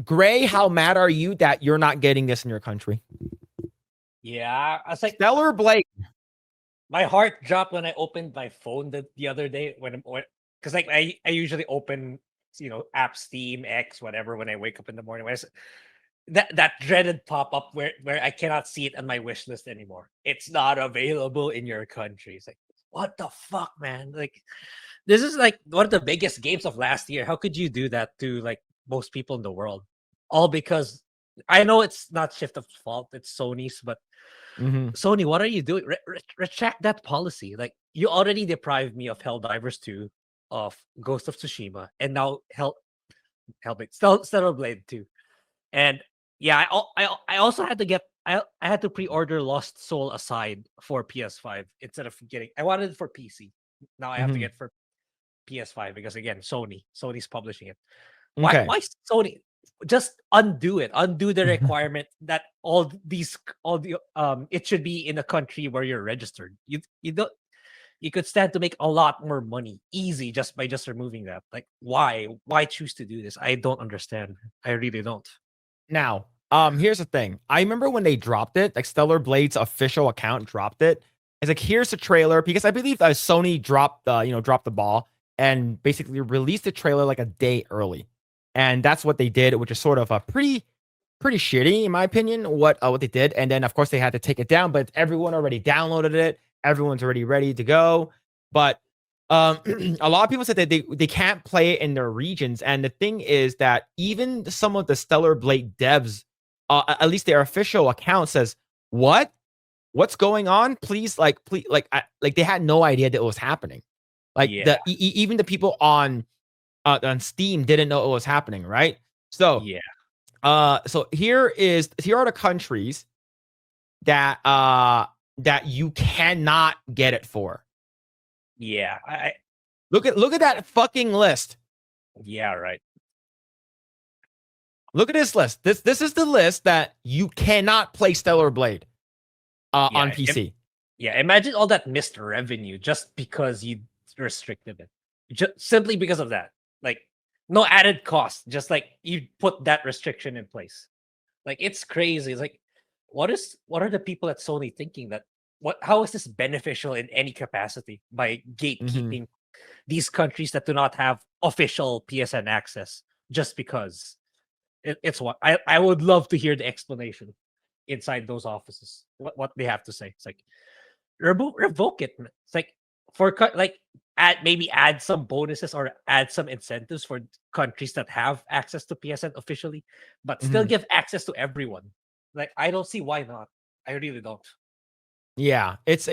Grae, how mad are you that you're not getting this in your country? Yeah, I was like, Stellar Blade. my heart dropped when I opened my phone the other day because like I usually open app Steam X whatever when I wake up in the morning. That dreaded pop up where I cannot see it on my wish list anymore. It's not available in your country. It's like, what the fuck, man? Like, this is like one of the biggest games of last year. How could you do that to like most people in the world? All because I know it's not Shift's fault, it's Sony's, but Sony, what are you doing? Retract that policy. Like, you already deprived me of Helldivers 2, of Ghost of Tsushima, and now Hellblade, Stellar Blade 2. And yeah, I also had to I had to pre-order Lost Soul Aside for PS5 instead of getting. I wanted it for PC. Now I have to get for PS5 because again, Sony's publishing it. Okay. Why Sony? Just undo it. Undo the requirement that all the it should be in a country where you're registered. You don't you could stand to make a lot more money easy just by just removing that. Like, why choose to do this? I don't understand. I really don't. Now, here's the thing. I remember when they dropped it, like Stellar Blade's official account dropped it. It's like, here's the trailer, because I believe Sony dropped the ball and basically released the trailer like a day early. And that's what they did, which is sort of a pretty shitty, in my opinion, what they did. And then of course they had to take it down, but everyone already downloaded it. Everyone's already ready to go. But a lot of people said that they can't play it in their regions. And the thing is that even some of the Stellar Blade devs, at least their official account says, what's going on? Please, like they had no idea that it was happening. Like, even the people on Steam didn't know it was happening, right? So so here are the countries that you cannot get it for. Yeah, I look at that fucking list. Yeah, right. Look at this list. This is the list that you cannot play Stellar Blade on PC. Imagine all that missed revenue just because you restricted it. Just simply because of that. Like, no added cost. Just like you put that restriction in place. Like, it's crazy. It's like, what are the people at Sony thinking that how is this beneficial in any capacity by gatekeeping these countries that do not have official PSN access just because? It's what I would love to hear the explanation inside those offices. What they have to say. It's like, revoke it. It's like, add some bonuses or add some incentives for countries that have access to PSN officially, but still give access to everyone. Like, I don't see why not. I really don't. Yeah, it's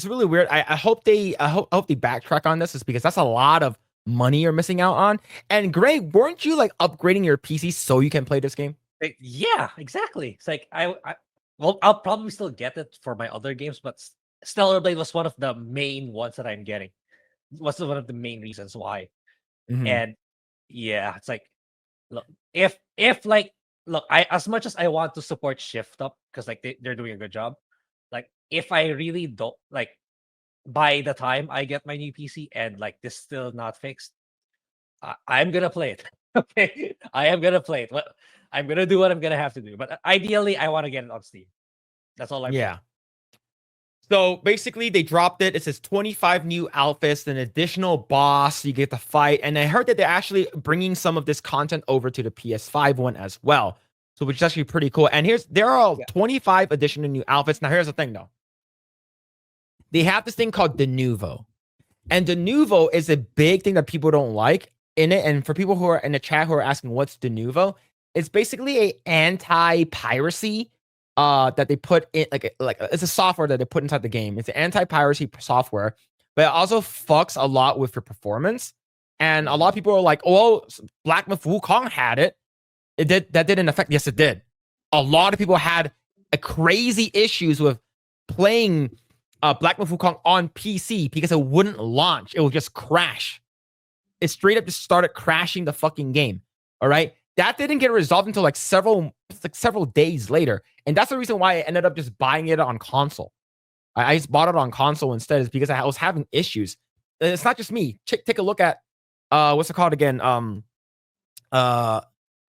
really weird. I hope they backtrack on this, is because that's a lot of money you're missing out on. And Grae, weren't you like upgrading your PC so you can play this game? Yeah, exactly. It's like I'll probably still get it for my other games, but Stellar Blade was one of the main ones that I'm getting. Was one of the main reasons why. And yeah, it's like, look, if like, look, I, as much as I want to support Shift Up because like they're doing a good job, like, if I really don't, like, by the time I get my new PC and like this still not fixed, I'm gonna play it. Okay, I am gonna play it. I'm gonna do what I'm gonna have to do. But ideally, I want to get it on Steam. That's all I'm saying. So basically, they dropped it. It says 25 new outfits, an additional boss you get to fight. And I heard that they're actually bringing some of this content over to the PS5 one as well. So, which is actually pretty cool. And there are 25 additional new outfits. Now, here's the thing, though. They have this thing called Denuvo. And Denuvo is a big thing that people don't like in it. And for people who are in the chat who are asking what's Denuvo, it's basically a anti-piracy that they put in, like it's a software that they put inside the game. It's an anti-piracy software, but it also fucks a lot with your performance. And a lot of people are like, "Oh, Black Myth Wukong had it. That didn't affect." Yes, it did. A lot of people had crazy issues with playing Black Myth Wukong on PC because it wouldn't launch. It would just crash. It straight up just started crashing the fucking game. All right. That didn't get resolved until like several days later. And that's the reason why I ended up just buying it on console. I just bought it on console instead, is because I was having issues. And it's not just me. Take a look at what's it called again?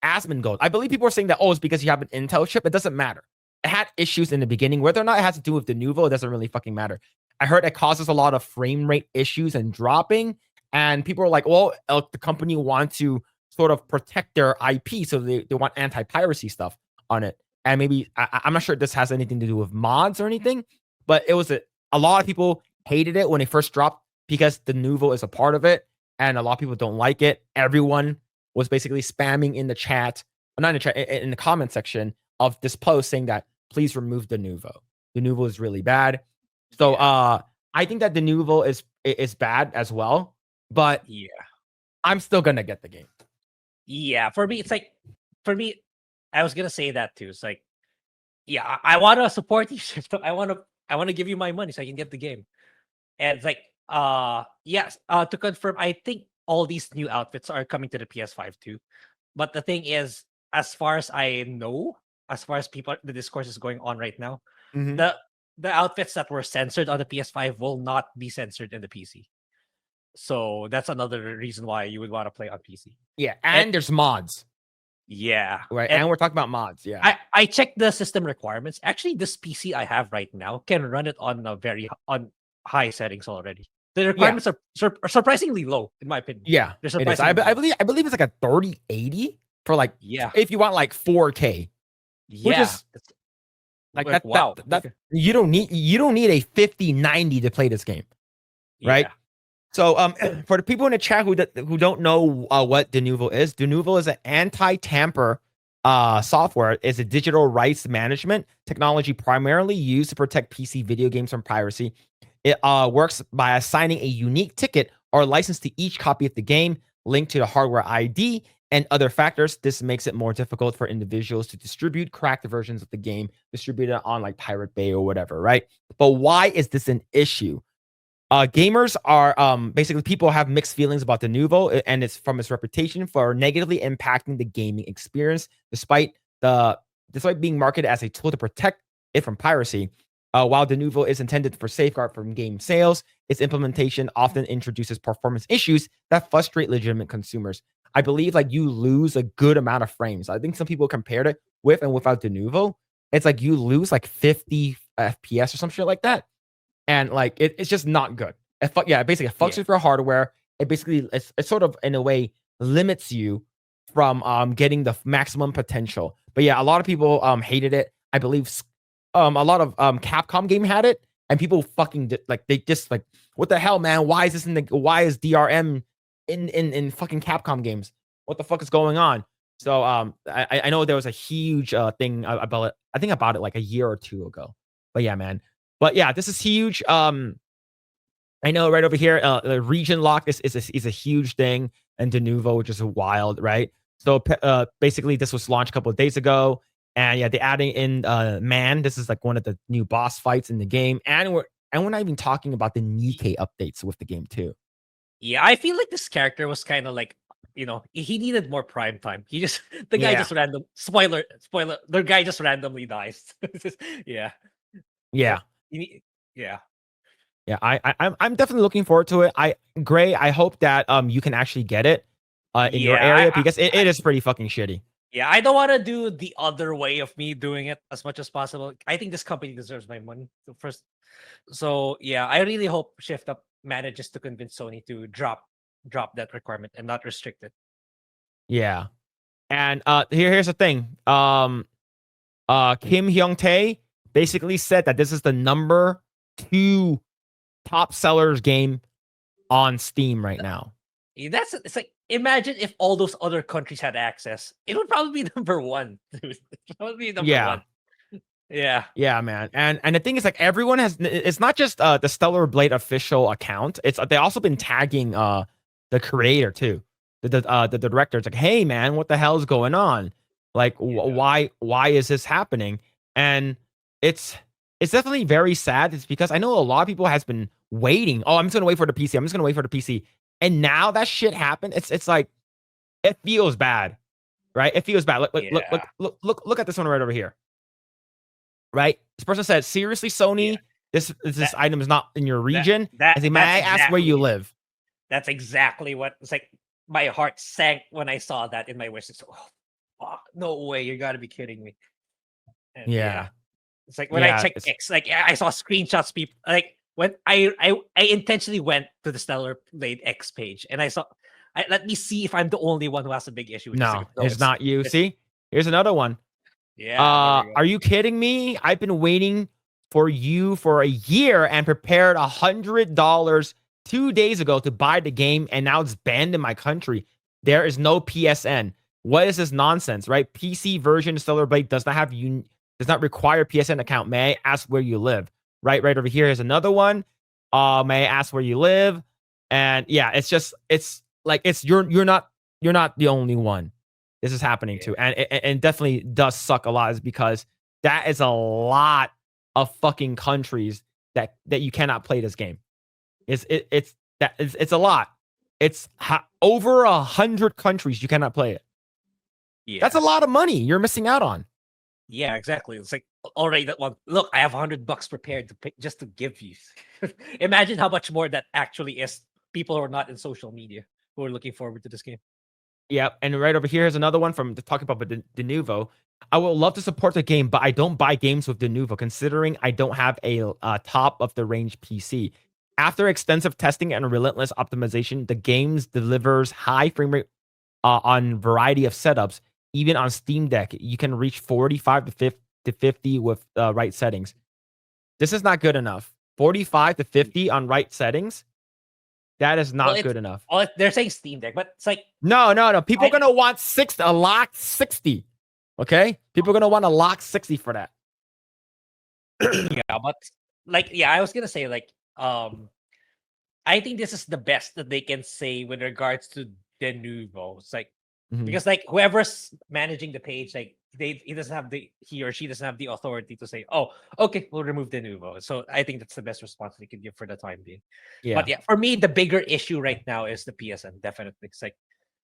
Asmongold. I believe people are saying that, oh, it's because you have an Intel chip. It doesn't matter. It had issues in the beginning. Whether or not it has to do with Denuvo, it doesn't really fucking matter. I heard it causes a lot of frame rate issues and dropping. And people are like, well, the company wants to sort of protect their IP. So they want anti-piracy stuff on it. And maybe, I'm not sure if this has anything to do with mods or anything, but it was a lot of people hated it when it first dropped because Denuvo is a part of it. And a lot of people don't like it. Everyone was basically spamming in the chat, not in the chat, in the comment section of this post saying that please remove Denuvo. Denuvo is really bad. So I think that Denuvo is bad as well, but yeah, I'm still gonna get the game. Yeah, for me, it's like, I was gonna say that too. It's like, yeah, I want to support you, Shift. I want to give you my money so I can get the game. And it's like, yes, to confirm, I think all these new outfits are coming to the PS5 too. But the thing is, as far as I know, as far as the discourse is going on right now, Mm-hmm. the outfits that were censored on the PS5 will not be censored in the PC. So that's another reason why you would want to play on PC. Yeah, and there's mods. Yeah. Right. And we're talking about mods. Yeah. I checked the system requirements. Actually, this PC I have right now can run it on on high settings already. The requirements are surprisingly low, in my opinion. Yeah. They're It is. surprisingly I low. believe it's like a 3080 for like if you want like 4K. Yeah. Which is like that, wow. That you don't need a 5090 to play this game. Right? Yeah. So for the people in the chat who don't know what Denuvo is an anti-tamper software. It's a digital rights management technology primarily used to protect PC video games from piracy. It works by assigning a unique ticket or license to each copy of the game, linked to the hardware ID and other factors. This makes it more difficult for individuals to distribute cracked versions of the game distributed on like Pirate Bay or whatever, right? But why is this an issue? Gamers are basically people have mixed feelings about Denuvo, and it's from its reputation for negatively impacting the gaming experience, despite being marketed as a tool to protect it from piracy. While Denuvo is intended for safeguard from game sales, its implementation often introduces performance issues that frustrate legitimate consumers. I believe like you lose a good amount of frames. I think some people compared it with and without Denuvo. It's like you lose like 50 FPS or some shit like that. And like it's just not good. Basically it fucks with your hardware. It basically it's sort of in a way limits you from getting the maximum potential. But yeah, a lot of people hated it. I believe a lot of Capcom game had it, and people fucking they just like, what the hell, man? Why is DRM in fucking Capcom games? What the fuck is going on? So I know there was a huge thing about it. I think about it like a year or two ago. But yeah, man. But yeah, this is huge. I know right over here, the region lock is a huge thing, and Denuvo, which is wild, right? So basically, this was launched a couple of days ago, and yeah, they're adding in man. This is like one of the new boss fights in the game, and we're not even talking about the Nikkei updates with the game too. Yeah, I feel like this character was kind of like, he needed more prime time. He just the guy just spoiler, the guy just randomly dies. yeah. Yeah. Yeah. Yeah, I'm definitely looking forward to it. Grae, I hope that you can actually get it in your area because it is pretty fucking shitty. Yeah, I don't want to do the other way of me doing it as much as possible. I think this company deserves my money first. So yeah, I really hope Shift Up manages to convince Sony to drop that requirement and not restrict it. Yeah. And here's the thing. Kim Hyung Tae basically said that this is the number 2 top sellers game on Steam right now. It's like, imagine if all those other countries had access. It would probably be number 1. It would probably be number 1. Yeah. Yeah, man. And the thing is, like, everyone has, it's not just the Stellar Blade official account. It's they also been tagging the creator too. The director. It's like, hey man, what the hell is going on? Like, why is this happening? And it's definitely very sad. It's because I know a lot of people has been waiting. Oh, I'm just gonna wait for the PC. I'm just gonna wait for the PC. And now that shit happened. It's like, it feels bad, right? It feels bad. Look at this one right over here. Right? This person said, seriously, Sony, this item is not in your region. May I ask where you live? That's exactly what it's like. My heart sank when I saw that in my wishes. fuck, no way, you gotta be kidding me. And Yeah. it's like when I checked It's X, like I saw screenshots. People like when I intentionally went to the Stellar Blade X page and I saw. Let me see if I'm the only one who has a big issue with this. no, Like, no, it's not you. it's See, here's another one. yeah. There we go. Are you kidding me? I've been waiting for you for a year and prepared $100 2 days ago to buy the game, and now it's banned in my country. There is no PSN. What is this nonsense, right? PC version of Stellar Blade does not require PSN account. May I ask where you live? Right over here is another one. May I ask where you live? And yeah, it's like you're not the only one this is happening to, and it definitely does suck a lot, is because that is a lot of fucking countries that you cannot play this game. It's a lot. It's over 100 countries you cannot play it. Yeah, That's a lot of money you're missing out on. yeah, exactly. It's like already that one. Look, I have $100 prepared to pick just to give you. Imagine how much more that actually is. People who are not in social media who are looking forward to this game. Yep, and right over here is another one from talking about Denuvo. I would love to support the game, but I don't buy games with Denuvo, considering I don't have a top of the range PC. After extensive testing and relentless optimization, the game delivers high frame rate on variety of setups. Even on Steam Deck, you can reach 45 to 50 with right settings. This is not good enough. 45 to 50 on right settings. That is not good enough. They're saying Steam Deck, but it's like no. People are gonna want a locked 60. Okay, people are gonna want a locked 60 for that. Yeah, but like I was gonna say like I think this is the best that they can say with regards to Denuvo. It's like because like whoever's managing the page, like he or she doesn't have the authority to say, oh, okay, we'll remove Denuvo. So I think that's the best response they can give for the time being. Yeah. But yeah, for me, the bigger issue right now is the PSN. Definitely, it's like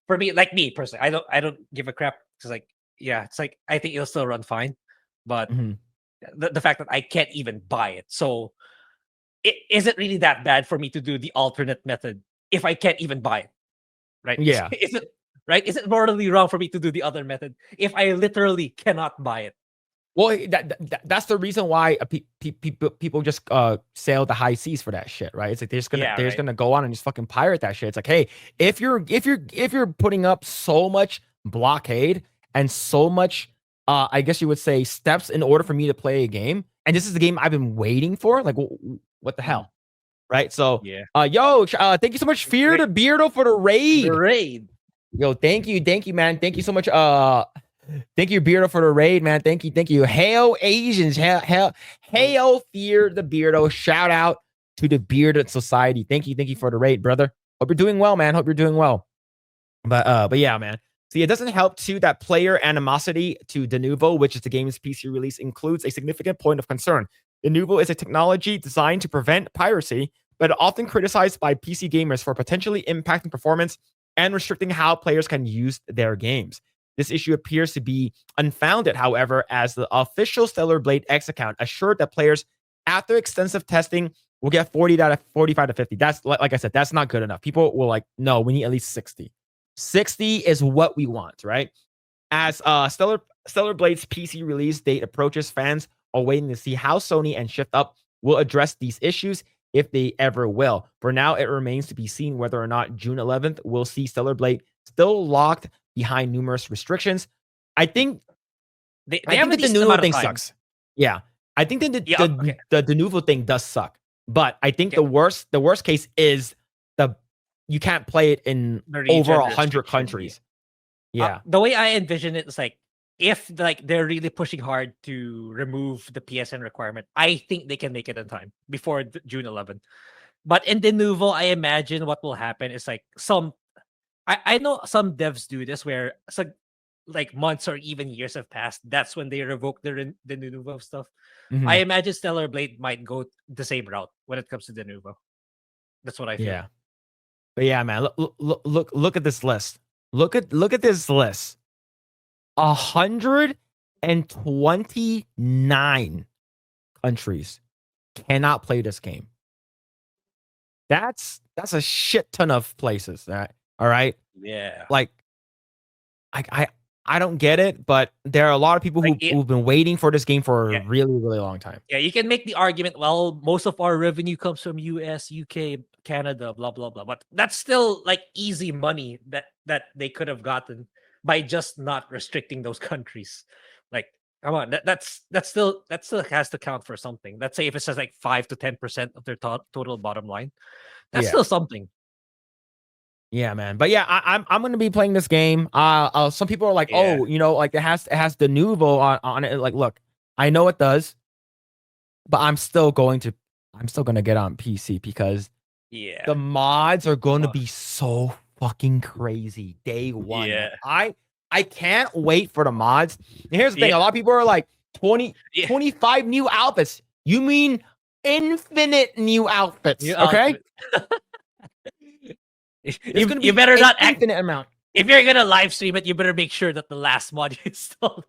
for me, like me personally, I don't give a crap because like it's like I think it'll still run fine, but the fact that I can't even buy it, so it isn't really that bad for me to do the alternate method if I can't even buy it, right? Yeah. Is it right? Is it morally wrong for me to do the other method if I literally cannot buy it? Well, that's the reason why people just sail the high seas for that shit, right? It's like they're just gonna go on and just fucking pirate that shit. It's like, hey, if you're putting up so much blockade and so much, I guess you would say, steps in order for me to play a game, and this is the game I've been waiting for, like, what the hell, right? So, thank you so much, Fear the Beardo, for the raid. Yo, thank you, man. Thank you so much. Thank you, Beardo, for the raid, man. Thank you. Hail Asians. Hail Fear the Beardo. Shout out to the Bearded Society. Thank you for the raid, brother. Hope you're doing well, man. Hope you're doing well. But yeah, man. See, it doesn't help too that player animosity to Denuvo, which is the game's PC release, includes a significant point of concern. Denuvo is a technology designed to prevent piracy, but often criticized by PC gamers for potentially impacting performance and restricting how players can use their games. This issue appears to be unfounded, however, as the official Stellar Blade X account assured that players, after extensive testing, will get 45 to 50. That's like I said, that's not good enough. People will like, no, we need at least 60. 60 is what we want, right? As Stellar Blade's PC release date approaches, fans are waiting to see how Sony and Shift Up will address these issues, if they ever will. For now, it remains to be seen whether or not June 11th will see Stellar Blade still locked behind numerous restrictions. I think the Denuvo thing sucks. Yeah, I think the Denuvo thing does suck. But I think the worst case is you can't play it in over 100 countries. Yeah. The way I envision it is like if like they're really pushing hard to remove the PSN requirement, I think they can make it in time before June 11th. But in Denuvo, I imagine what will happen is like I know some devs do this where like months or even years have passed. That's when they revoke the Denuvo stuff. I imagine Stellar Blade might go the same route when it comes to Denuvo. That's what I feel. Yeah. But yeah, man, look at this list. Look at this list. 129 countries cannot play this game. That's a shit ton of places. All right. Yeah. Like, I I don't get it, but there are a lot of people Like, who've been waiting for this game for Yeah. a really, really long time. Yeah, you can make the argument, well, most of our revenue comes from US, UK, Canada, blah blah blah. But that's still like easy money that they could have gotten by just not restricting those countries. Like, come on, that still has to count for something. Let's say if it says like 5 to 10% of their total bottom line, that's Yeah. still something. Yeah, man. But yeah, I'm gonna be playing this game. Some people are like, Yeah. oh, like it has Denuvo on it. Like, look, I know it does, but I'm still gonna get on PC because Yeah. the mods are going to Oh, be so fucking crazy day one. yeah. Man. I can't wait for the mods. And here's the thing: Yeah. a lot of people are like 20, Yeah. 25 new outfits. You mean infinite new outfits? You, Okay, it's gonna you be better an not act. infinite amount. If you're gonna live stream it, you better make sure that the last mod you install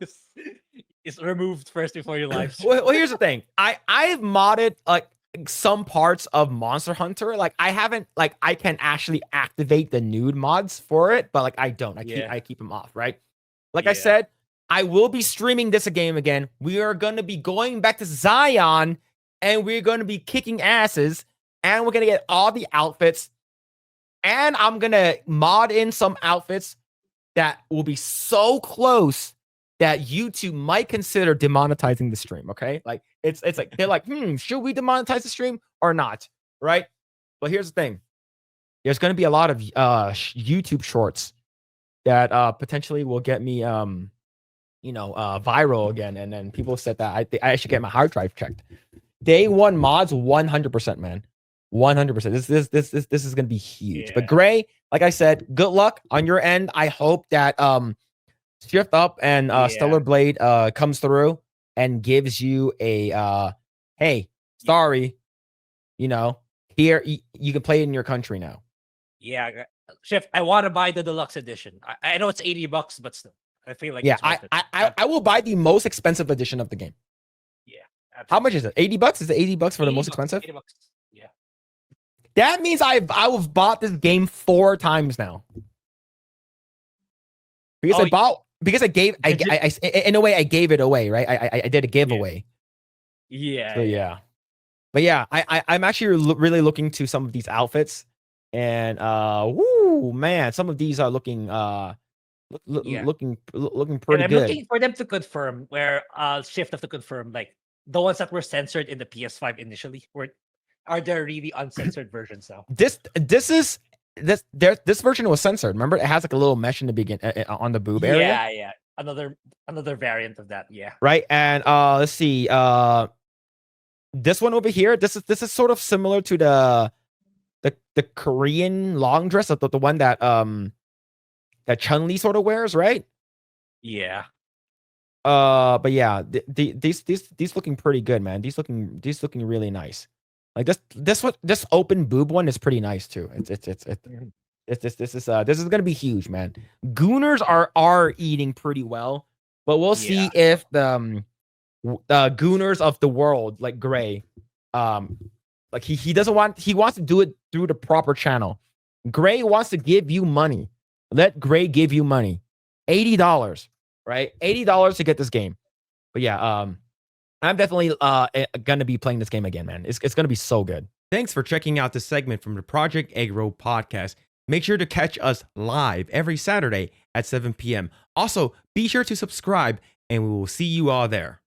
is removed first before you live stream. Well, here's the thing. I've modded like some parts of Monster Hunter. Like I haven't like I can actually activate the nude mods for it, but like I don't. I keep them off, right? Like I Yeah. said, I will be streaming this game again. We are going to be going back to Zion and we're going to be kicking asses and we're going to get all the outfits and I'm going to mod in some outfits that will be so close that YouTube might consider demonetizing the stream, okay? Like it's like they're like, should we demonetize the stream or not? Right? But here's the thing. There's going to be a lot of YouTube shorts that potentially will get me viral again, and then people said that I should get my hard drive checked. Day one mods 100%, man. 100%. This is going to be huge. Yeah. But Grae, like I said, good luck on your end. I hope that Shift Up and Stellar Blade comes through and gives you a hey, sorry, here you can play it in your country now. Yeah, Shift. I want to buy the deluxe edition. I know it's $80, but still, I feel like it's worth it. I will buy the most expensive edition of the game. Yeah. Absolutely. How much is it? $80? Is it $80 for the most expensive? $80. Yeah. That means I've bought this game 4 times now. Because I gave in a way I gave it away, right? I did a giveaway. Yeah. So yeah. But yeah, I'm actually really looking to some of these outfits, and woo man, some of these are looking looking pretty and I'm good. looking for them to confirm where Shift have to confirm like the ones that were censored in the PS5 initially. Are there really uncensored versions now? This version was censored. Remember, it has like a little mesh in the begin on the boob area. Yeah. Another variant of that. Yeah. Right, and let's see. This one over here. This is sort of similar to the Korean long dress, the one that Chun-Li sort of wears, right? Yeah. But yeah, these looking pretty good, man. These looking really nice. Like this open boob one is pretty nice too. This is gonna be huge, man. Gooners are eating pretty well, but we'll see if the Gooners of the world, like Grae, like he wants to do it through the proper channel. Grae wants to give you money. Let Grae give you money. $80, right? $80 to get this game. But yeah, I'm definitely gonna be playing this game again, man. It's gonna be so good. Thanks for checking out this segment from the Project Eggroll podcast. Make sure to catch us live every Saturday at 7 p.m. Also, be sure to subscribe, and we will see you all there.